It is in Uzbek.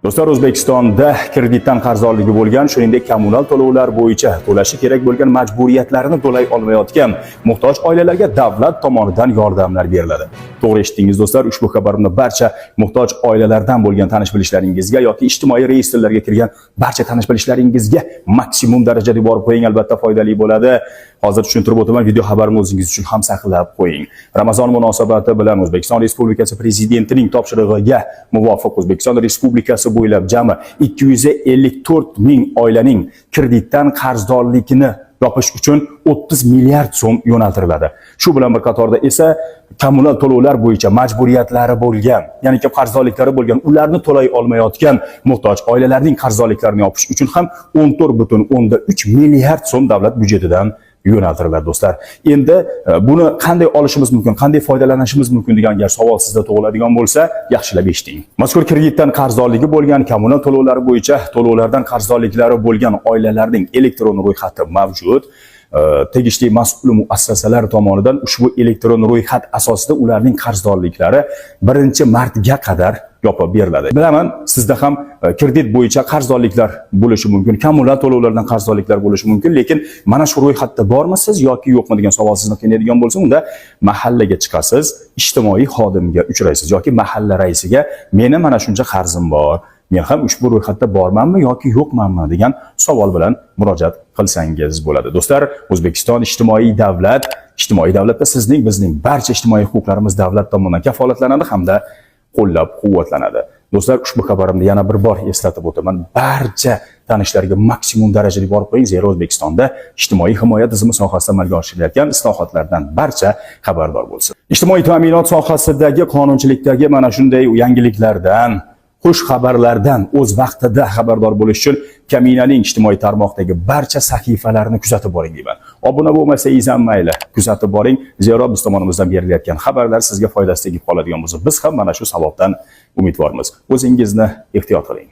Do'stlar, O'zbekistonda kreditdan qarzdorligi bo'lgan, shuningdek kommunal to'lovlar bo'yicha to'lashi kerak bo'lgan majburiyatlarini to'lay olmayotgan muhtoj oilalarga davlat tomonidan yordamlar beriladi. To'g'ri eshitdingiz do'stlar, ushbu xabarimni barcha muhtoj oilalardan bo'lgan tanish-bilishlaringizga yoki ijtimoiy reyestrlarga kirgan barcha tanish-bilishlaringizga maksimum darajada yuborib qo'ying, albatta foydali bo'ladi. Hozir tushuntirib o'taman, video xabarimni o'zingiz uchun ham saqlab qo'ying. Ramazon munosabati bilan O'zbekiston Respublikasi Prezidentining topshirig'iga muvofiq O'zbekiston Respublikasi bo'ylab jami 254 ming oilaning kreditdan qarzdorligini yopish uchun 30 milliard so'm yo'naltiriladi. Shu bilan bir qatorda esa kommunal to'lovlar bo'yicha majburiyatlari bo'lgan, ya'ni qarzdorliklari bo'lgan, ularni to'lay olmayotgan muhtoj oilalarning qarzdorliklarini yopish uchun ham 14,3 milliard so'm davlat byudjetidan yo'naltiriladi do'stlar. Endi buni qanday olishimiz mumkin, qanday foydalanishimiz mumkin degan agar savol sizda tug'iladigan bo'lsa, yaxshilab eshiting. Mazkur kreditdan qarzdorligi bo'lgan, kommunal to'lovlari bo'yicha to'lovlardan qarzdorliklari bo'lgan oilalarning elektron ro'yxati mavjud. Tegishli mas'ul muassasalar tomonidan ushbu elektron ro'yxat asosida ularning qarzdorliklari 1-martga qadar yopib beriladi. Bilaman, sizda ham kredit bo'yicha qarzdorliklar bo'lishi mumkin, kommunal to'lovlardan qarzdorliklar bo'lishi mumkin, lekin mana shu ro'yxatda bormisiz yoki yo'qmi degan savol sizni qiynaydigan bo'lsa, unda mahallaga chiqasiz, ijtimoiy xodimga uchraysiz yoki mahalla raisiga meni mana shuncha qarzim bor, men ham ushbu ro'yxatda bormanmi yoki yo'qmanmi degan savol bilan murojaat qilsangiz bo'ladi. Do'stlar, O'zbekiston ijtimoiy davlatda sizning, bizning barcha ijtimoiy huquqlarimiz davlat tomonidan kafolatlanadi hamda qo'llab-quvvatlanadi. Do'stlar, ushbu xabarimni yana bir bor eslatib o'taman. Barcha tanishlarga maksimum darajada yuborib qo'ying, zero O'zbekistonda ijtimoiy himoya tizimi sohasida amalga oshirilayotgan islohotlardan barcha xabardor bo'lsin. Ijtimoiy ta'minot sohasidagi qonunchilikdagi mana shunday yangiliklardan, xush xabarlardan o'z vaqtida xabardor bo'lish uchun Kaminaning ijtimoiy tarmoqdagi barcha sahifalarini kuzatib boring deyman. Obuna bo'lmasangiz ham mayli, kuzatib boring. Zero biz tomonimizdan berilayotgan xabarlar sizga foydasi tegib qoladigan bo'lsa, biz ham mana shu savobdan umidvormiz. O'zingizni ehtiyot qiling.